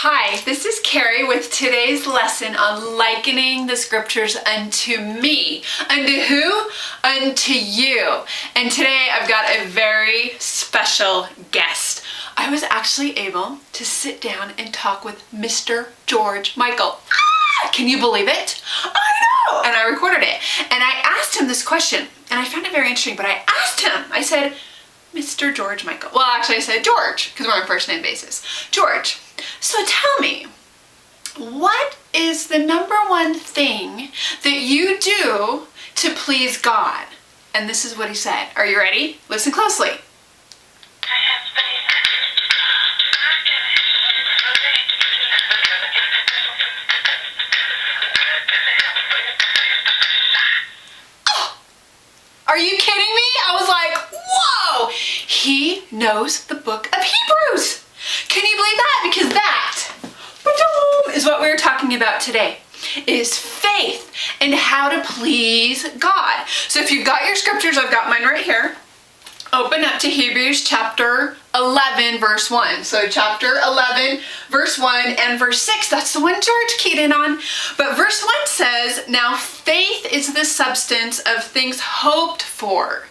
Hi, this is Carrie with today's lesson on likening the scriptures unto me. Unto who? Unto you. And today I've got a very special guest. I was actually able to sit down and talk with Mr. George Michael. Can you believe it? I know! And I recorded it. And I asked him this question, and I found it very interesting, but I asked him, I said, Mr. George Michael. Well, actually I said George, because we're on a first name basis. George, so tell me, what is the number one thing that you do to please God? And this is what he said. Are you ready? Listen closely. Oh, are you kidding me? I was like, whoa! He knows the book of Hebrews. Can you believe that? Because that is what we're talking about today, is faith and how to please God. So if you've got your scriptures, I've got mine right here. Open up to Hebrews chapter 11, verse 1. So chapter 11, verse 1 and verse 6, that's the one George keyed in on. But verse 1 says, now faith is the substance of things hoped for,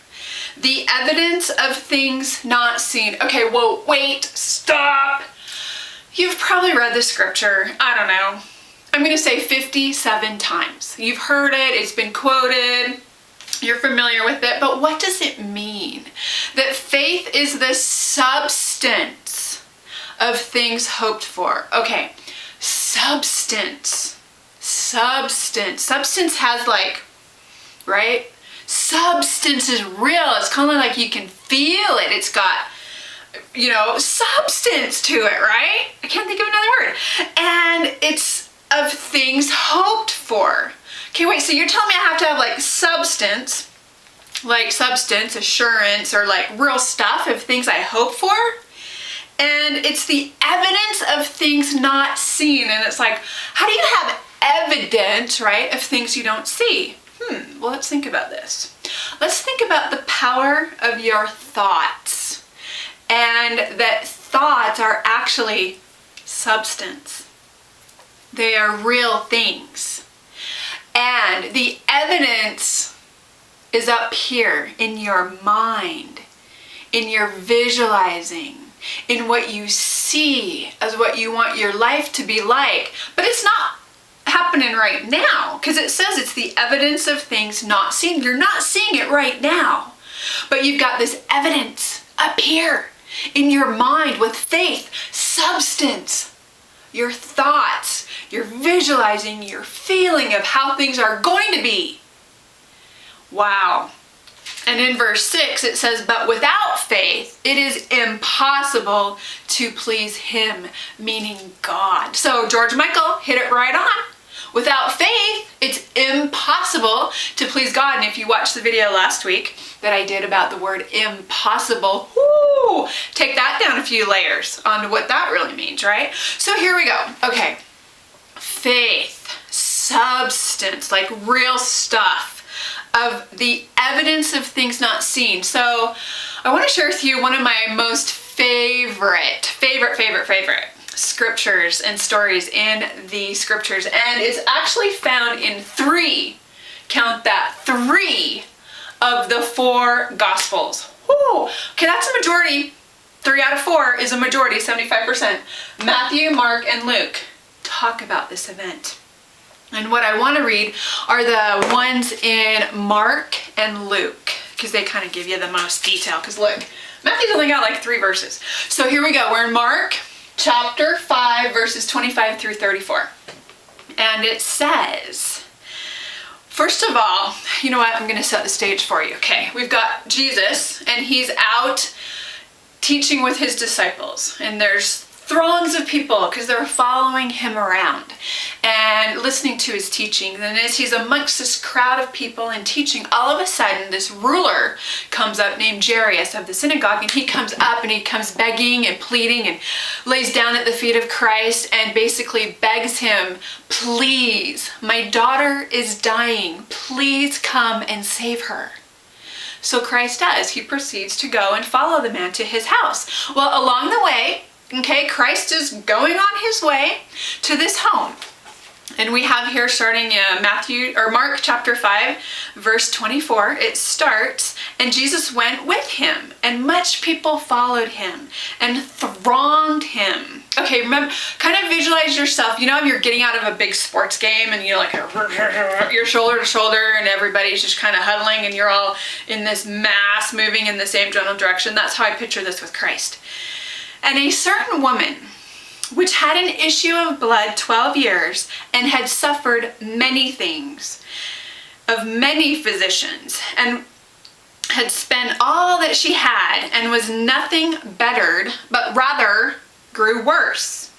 the evidence of things not seen. Okay, well, wait, stop. You've probably read the scripture, I don't know, I'm going to say 57 times. You've heard it, it's been quoted, you're familiar with it, but what does it mean? That faith is the substance of things hoped for. Okay, substance. Substance has like, right? Substance is real. It's kind of like you can feel it. It's got, you know, substance to it, right? I can't think of another word. And it's of things hoped for. Okay, wait, so you're telling me I have to have like substance, assurance, or like real stuff of things I hope for? And it's the evidence of things not seen. And it's like, how do you have evidence, right, of things you don't see? Well, let's think about this. Let's think about the power of your thoughts. And that thoughts are actually substance. They are real things. And the evidence is up here in your mind, in your visualizing, in what you see as what you want your life to be like. But it's not happening right now, because it says it's the evidence of things not seen. You're not seeing it right now, but you've got this evidence up here in your mind with faith, substance, your thoughts, your visualizing, your feeling of how things are going to be. Wow. And in verse 6 it says, but without faith it is impossible to please him, meaning God. So George Michael hit it right on. Without faith, it's impossible to please God. And if you watched the video last week that I did about the word impossible, whoo, take that down a few layers on what that really means, right? So here we go. Okay, faith, substance, like real stuff, of the evidence of things not seen. So I want to share with you one of my most favorite scriptures and stories in the scriptures, and it's actually found in three, count that, three of the four gospels. Woo! Okay, that's a majority. 3 out of 4 is a majority, 75%. Matthew, Mark, and Luke talk about this event. And what I want to read are the ones in Mark and Luke, because they kind of give you the most detail. Because look, Matthew's only got like 3 verses. So here we go. We're in Mark chapter 5, verses 25 through 34. And it says, first of all, you know what? I'm going to set the stage for you. Okay, we've got Jesus, and he's out teaching with his disciples. And there's throngs of people because they're following him around and listening to his teaching. And as he's amongst this crowd of people and teaching, all of a sudden this ruler comes up named Jairus of the synagogue, and he comes up and he comes begging and pleading and lays down at the feet of Christ and basically begs him, please, my daughter is dying, please come and save her. So Christ does. He proceeds to go and follow the man to his house. Well, along the way, Okay, Christ is going on his way to this home. And we have here starting Mark chapter 5, verse 24, it starts, and Jesus went with him, and much people followed him and thronged him. Okay, remember, kind of visualize yourself. You know, if you're getting out of a big sports game and you're like, you're shoulder to shoulder and everybody's just kind of huddling and you're all in this mass moving in the same general direction. That's how I picture this with Christ. And a certain woman, which had an issue of blood 12 years and had suffered many things of many physicians and had spent all that she had and was nothing bettered, but rather grew worse.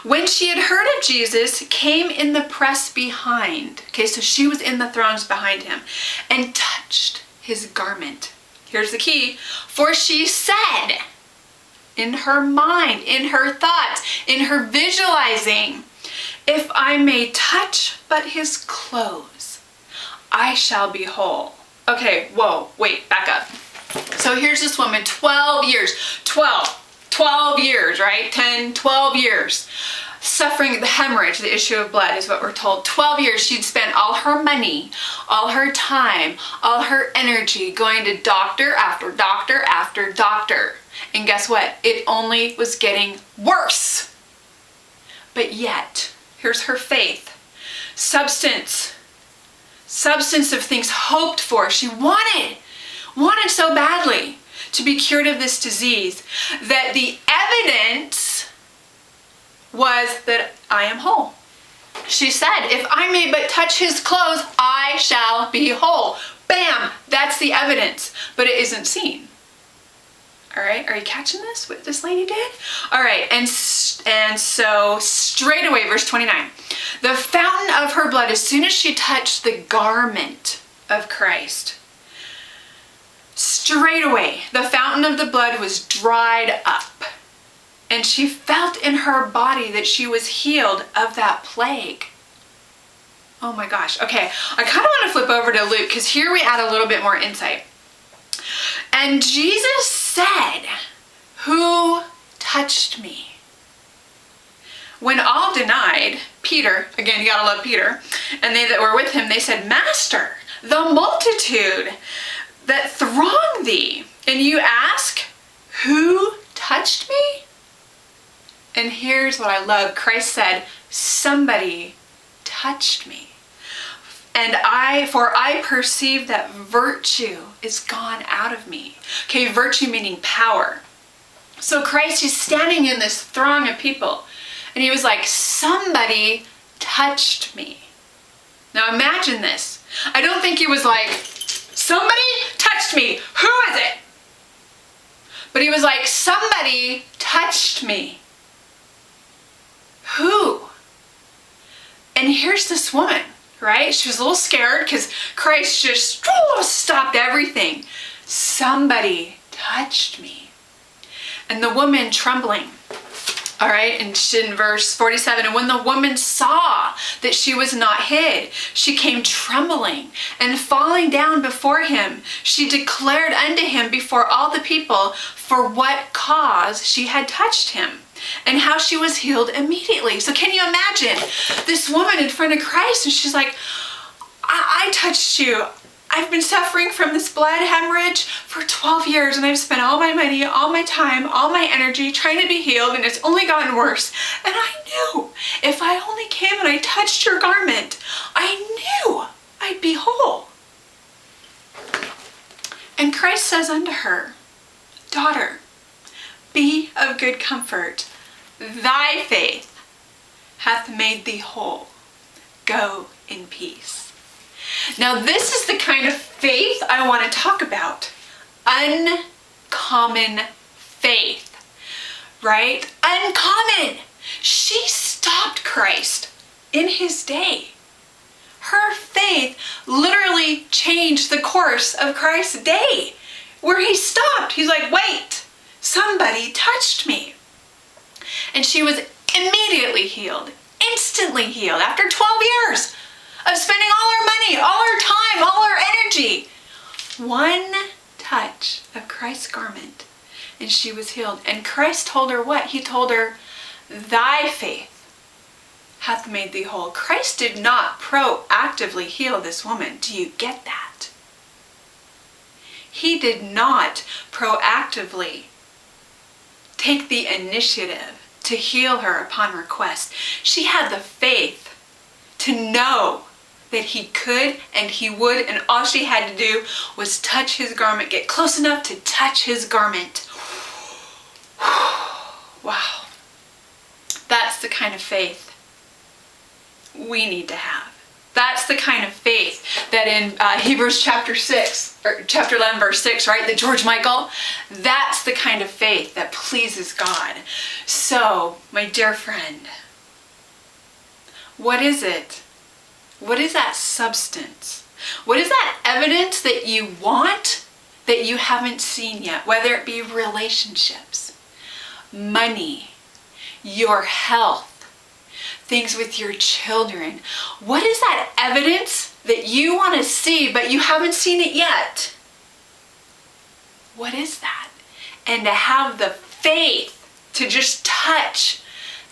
When she had heard of Jesus, came in the press behind. Okay, so she was in the throngs behind him and touched his garment. Here's the key. For she said, in her mind, in her thoughts, in her visualizing, if I may touch but his clothes, I shall be whole. Okay, whoa, wait, back up. So here's this woman, 12 years, 12 years, right? 10, 12 years. Suffering the hemorrhage, the issue of blood is what we're told. 12 years she'd spent all her money, all her time, all her energy going to doctor after doctor after doctor. And guess what? It only was getting worse. But yet, here's her faith. Substance of things hoped for. She wanted so badly to be cured of this disease that the evidence was that I am whole. She said, if I may but touch his clothes, I shall be whole. Bam! That's the evidence, but it isn't seen. All right, are you catching this, what this lady did? All right, and so straight away, verse 29, the fountain of her blood, as soon as she touched the garment of Christ, straight away, the fountain of the blood was dried up. And she felt in her body that she was healed of that plague. Oh my gosh. Okay, I kind of want to flip over to Luke because here we add a little bit more insight. And Jesus said, who touched me? When all denied, Peter, again, you gotta love Peter, and they that were with him, they said, Master, the multitude that throng thee, and you ask, who touched me? And here's what I love. Christ said, somebody touched me. And I perceive that virtue is gone out of me. Okay, virtue meaning power. So Christ is standing in this throng of people, and he was like, somebody touched me. Now imagine this. I don't think he was like, somebody touched me. Who is it? But he was like, somebody touched me. Who? And here's this woman, right? She was a little scared because Christ just stopped everything. Somebody touched me. And the woman trembling, all right, and in verse 47, and when the woman saw that she was not hid, she came trembling and falling down before him. She declared unto him before all the people for what cause she had touched him, and how she was healed immediately. So can you imagine this woman in front of Christ, and she's like, I touched you. I've been suffering from this blood hemorrhage for 12 years, and I've spent all my money, all my time, all my energy trying to be healed, and it's only gotten worse. And I knew if I only came and I touched your garment, I knew I'd be whole. And Christ says unto her, Daughter, be of good comfort. Thy faith hath made thee whole. Go in peace. Now this is the kind of faith I want to talk about. Uncommon faith, right? Uncommon. She stopped Christ in his day. Her faith literally changed the course of Christ's day, where he stopped. He's like, wait, somebody touched me. And she was immediately healed, instantly healed, after 12 years of spending all her money, all her time, all her energy. One touch of Christ's garment, and she was healed. And Christ told her what? He told her, thy faith hath made thee whole. Christ did not proactively heal this woman. Do you get that? He did not proactively take the initiative to heal her upon request. She had the faith to know that he could and he would, and all she had to do was touch his garment, get close enough to touch his garment. Wow. That's the kind of faith we need to have. That's the kind of faith that in Hebrews chapter 6, or chapter 11, verse 6, right? The George Michael, that's the kind of faith that pleases God. So, my dear friend, what is it? What is that substance? What is that evidence that you want that you haven't seen yet? Whether it be relationships, money, your health, things with your children. What is that evidence that you want to see but you haven't seen it yet? What is that? And to have the faith to just touch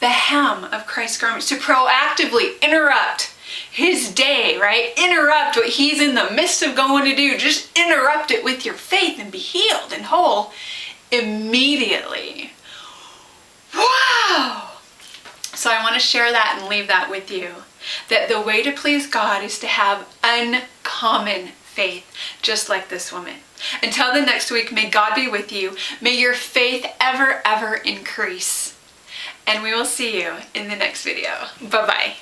the hem of Christ's garments, to proactively interrupt his day, right? Interrupt what he's in the midst of going to do. Just interrupt it with your faith and be healed and whole immediately. Wow! So I want to share that and leave that with you. That the way to please God is to have uncommon faith, just like this woman. Until the next week, may God be with you. May your faith ever, ever increase. And we will see you in the next video. Bye-bye.